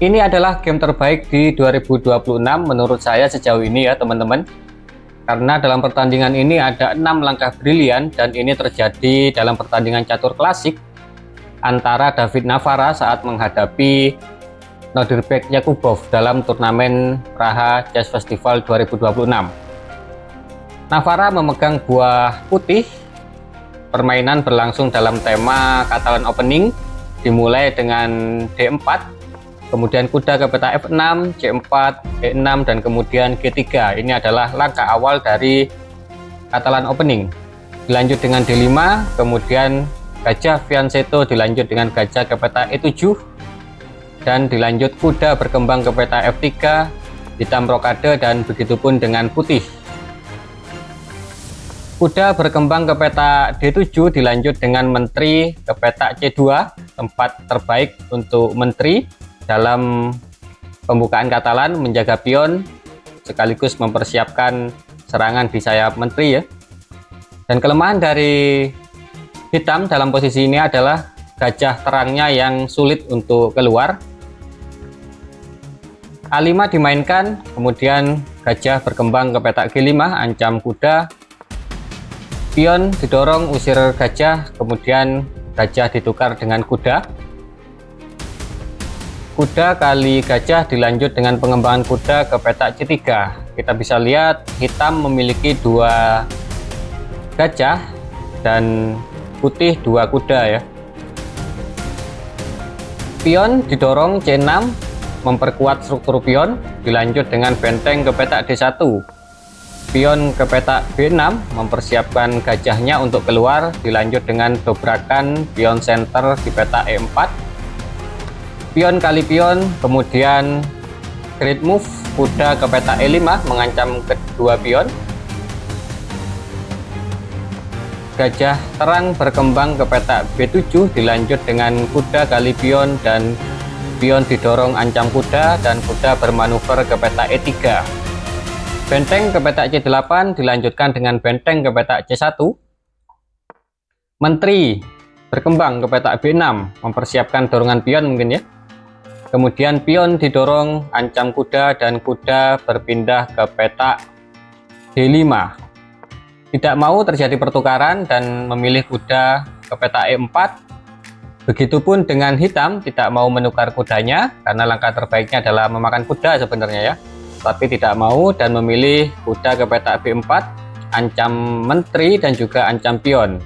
Ini adalah game terbaik di 2026 menurut saya sejauh ini ya teman-teman. Karena dalam pertandingan ini ada 6 langkah brilian dan ini terjadi dalam pertandingan catur klasik antara David Navara saat menghadapi Nodirbek Yakubov dalam turnamen Praha Chess Festival 2026. Navara memegang buah putih. Permainan berlangsung dalam tema Catalan Opening, dimulai dengan D4, kemudian kuda ke peta F6, C4, E6, dan kemudian G3. Ini adalah langkah awal dari Catalan Opening. Dilanjut dengan D5, kemudian gajah fianchetto dilanjut dengan gajah ke peta E7, dan dilanjut kuda berkembang ke peta F3, hitam rokade, dan begitupun dengan putih. Kuda berkembang ke peta D7 dilanjut dengan menteri ke peta C2, tempat terbaik untuk menteri dalam pembukaan Catalan, menjaga pion sekaligus mempersiapkan serangan di sayap menteri ya. Dan kelemahan dari hitam dalam posisi ini adalah gajah terangnya yang sulit untuk keluar. A5 dimainkan, kemudian gajah berkembang ke peta G5, ancam kuda. Pion didorong, usir gajah, kemudian gajah ditukar dengan kuda. Kuda kali gajah dilanjut dengan pengembangan kuda ke peta C3. Kita bisa lihat hitam memiliki 2 gajah dan putih 2 kuda ya. Pion didorong C6 memperkuat struktur pion, dilanjut dengan benteng ke peta D1. Pion ke peta B6 mempersiapkan gajahnya untuk keluar, dilanjut dengan dobrakan pion center di peta E4. Pion kali pion, kemudian great move kuda ke peta E5 mengancam kedua pion. Gajah terang berkembang ke peta B7 dilanjut dengan kuda kali pion dan pion didorong ancam kuda dan kuda bermanuver ke peta E3. Benteng ke peta C8 dilanjutkan dengan benteng ke peta C1. Menteri berkembang ke peta B6 mempersiapkan dorongan pion mungkin ya. Kemudian pion didorong ancam kuda dan kuda berpindah ke peta D5. Tidak mau terjadi pertukaran dan memilih kuda ke peta E4. Begitupun dengan hitam, tidak mau menukar kudanya karena langkah terbaiknya adalah memakan kuda sebenarnya ya. Tapi tidak mau dan memilih kuda ke peta B4, ancam menteri dan juga ancam pion.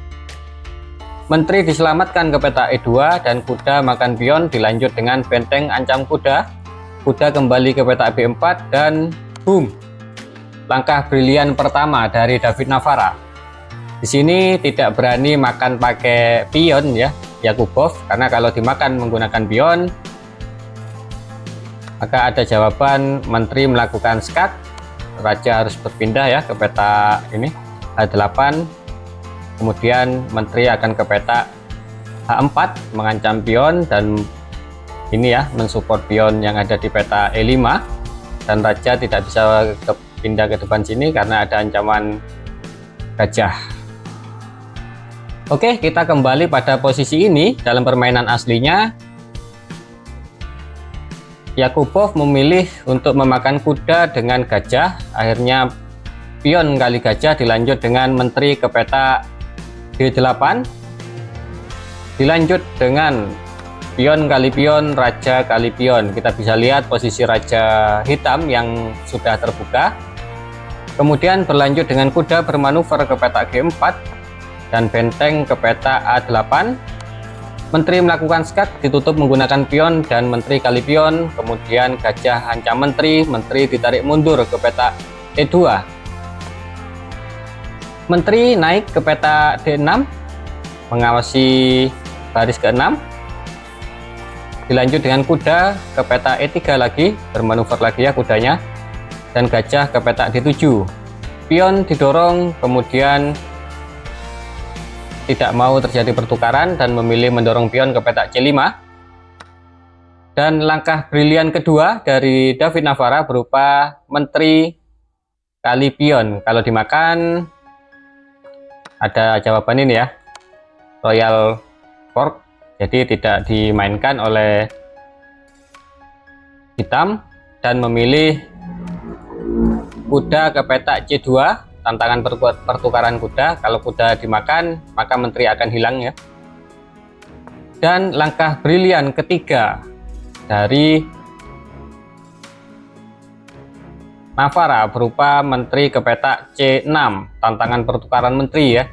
Menteri diselamatkan ke peta E2 dan kuda makan pion, dilanjut dengan benteng ancam kuda. Kuda kembali ke peta B4 dan boom. Langkah brilian pertama dari David Navara. Di sini tidak berani makan pakai pion ya, Yakubov, karena kalau dimakan menggunakan pion maka ada jawaban menteri melakukan skat, raja harus berpindah ya ke peta ini H8, kemudian menteri akan ke peta H4 mengancam pion dan ini ya mensupport pion yang ada di peta E5, dan raja tidak bisa pindah ke depan sini karena ada ancaman gajah. Oke, kita kembali pada posisi ini. Dalam permainan aslinya Yakubov memilih untuk memakan kuda dengan gajah. Akhirnya pion kali gajah dilanjut dengan menteri ke peta D8. Dilanjut dengan pion kali pion, raja kali pion. Kita bisa lihat posisi raja hitam yang sudah terbuka. Kemudian berlanjut dengan kuda bermanuver ke peta G4 dan benteng ke peta A8. Menteri melakukan skat, ditutup menggunakan pion dan menteri kali pion, kemudian gajah ancam menteri, menteri ditarik mundur ke peta E2. Menteri naik ke peta D6, mengawasi baris ke-6. Dilanjut dengan kuda ke peta E3 lagi, bermanuver lagi ya kudanya, dan gajah ke peta D7. Pion didorong, kemudian tidak mau terjadi pertukaran dan memilih mendorong pion ke peta C5. Dan langkah brilian kedua dari David Navara berupa menteri kali pion. Kalau dimakan ada jawaban ini ya, Royal Fork, jadi tidak dimainkan oleh hitam dan memilih kuda ke petak C2, tantangan pertukaran kuda. Kalau kuda dimakan maka menteri akan hilang ya. Dan langkah brilian ketiga dari Navara berupa menteri ke petak C6, tantangan pertukaran menteri ya.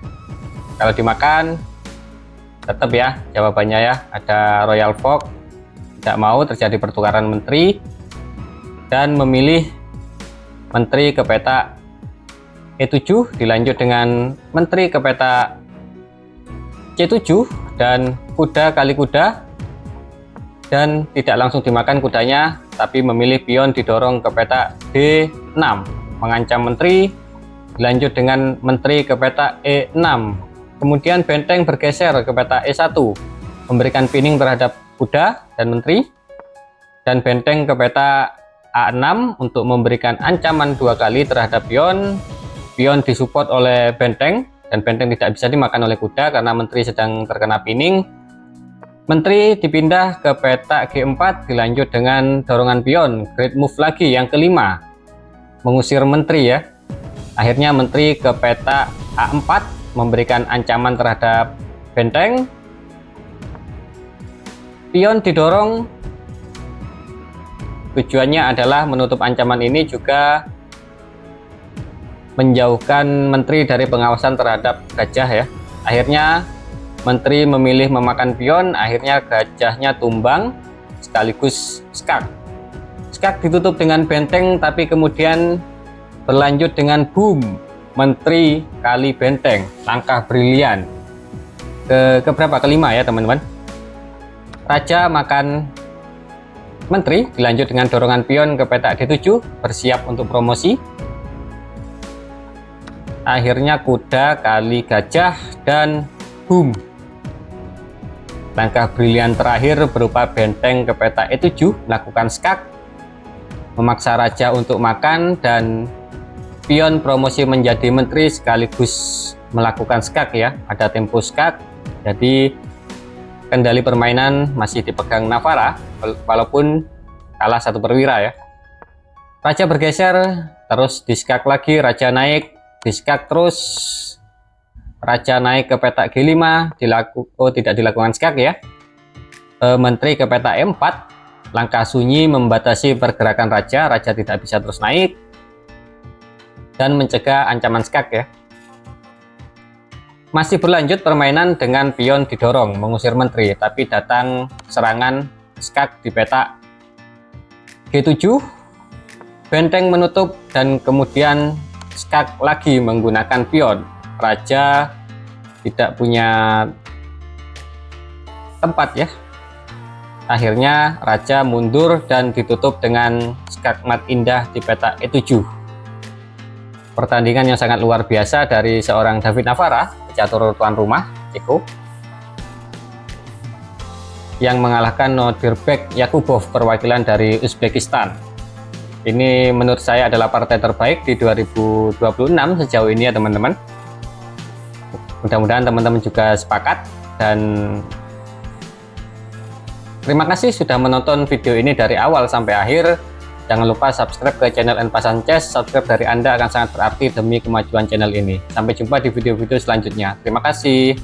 Kalau dimakan tetap ya jawabannya ya, ada Royal Fox, tidak mau terjadi pertukaran menteri, dan memilih menteri ke petak E7, dilanjut dengan menteri ke petak C7 dan kuda kali kuda, dan tidak langsung dimakan kudanya, tapi memilih pion didorong ke petak D6 mengancam menteri, dilanjut dengan menteri ke petak E6, kemudian benteng bergeser ke petak E1 memberikan pinning terhadap kuda dan menteri, dan benteng ke petak A6 untuk memberikan ancaman 2 kali terhadap pion. Pion disupport oleh benteng dan benteng tidak bisa dimakan oleh kuda karena menteri sedang terkena pinning. Menteri dipindah ke petak G4, dilanjut dengan dorongan pion, great move lagi yang kelima, mengusir menteri ya. Akhirnya menteri ke petak A4 memberikan ancaman terhadap benteng. Pion didorong, tujuannya adalah menutup ancaman ini, juga menjauhkan menteri dari pengawasan terhadap gajah ya. Akhirnya menteri memilih memakan pion, akhirnya gajahnya tumbang sekaligus skak. Skak ditutup dengan benteng, tapi kemudian berlanjut dengan boom, menteri kali benteng, langkah brilian. Keberapa? Kelima ya teman-teman. Raja makan menteri, dilanjut dengan dorongan pion ke petak D7, bersiap untuk promosi. Akhirnya kuda kali gajah dan boom, langkah brilian terakhir berupa benteng ke petak E7, melakukan skak, memaksa raja untuk makan, dan pion promosi menjadi menteri sekaligus melakukan skak ya, ada tempo skak. Jadi kendali permainan masih dipegang Navara walaupun kalah 1 perwira ya. Raja bergeser, terus diskak lagi, raja naik, diskak terus, raja naik ke petak G5, tidak dilakukan skak ya. Menteri ke petak E4, langkah sunyi membatasi pergerakan raja, raja tidak bisa terus naik dan mencegah ancaman skak ya. Masih berlanjut permainan dengan pion didorong mengusir menteri, tapi datang serangan skak di petak G7, benteng menutup, dan kemudian skak lagi menggunakan pion. Raja tidak punya tempat ya. Akhirnya raja mundur dan ditutup dengan skak mat indah di petak E7. Pertandingan yang sangat luar biasa dari seorang David Navara, pecatur tuan rumah Ceko, yang mengalahkan Nodirbek Yakubov, perwakilan dari Uzbekistan. Ini menurut saya adalah partai terbaik di 2026 sejauh ini ya teman-teman. Mudah-mudahan teman-teman juga sepakat, dan terima kasih sudah menonton video ini dari awal sampai akhir. Jangan lupa subscribe ke channel Enpa Sanchez. Subscribe dari Anda akan sangat berarti demi kemajuan channel ini. Sampai jumpa di video-video selanjutnya. Terima kasih.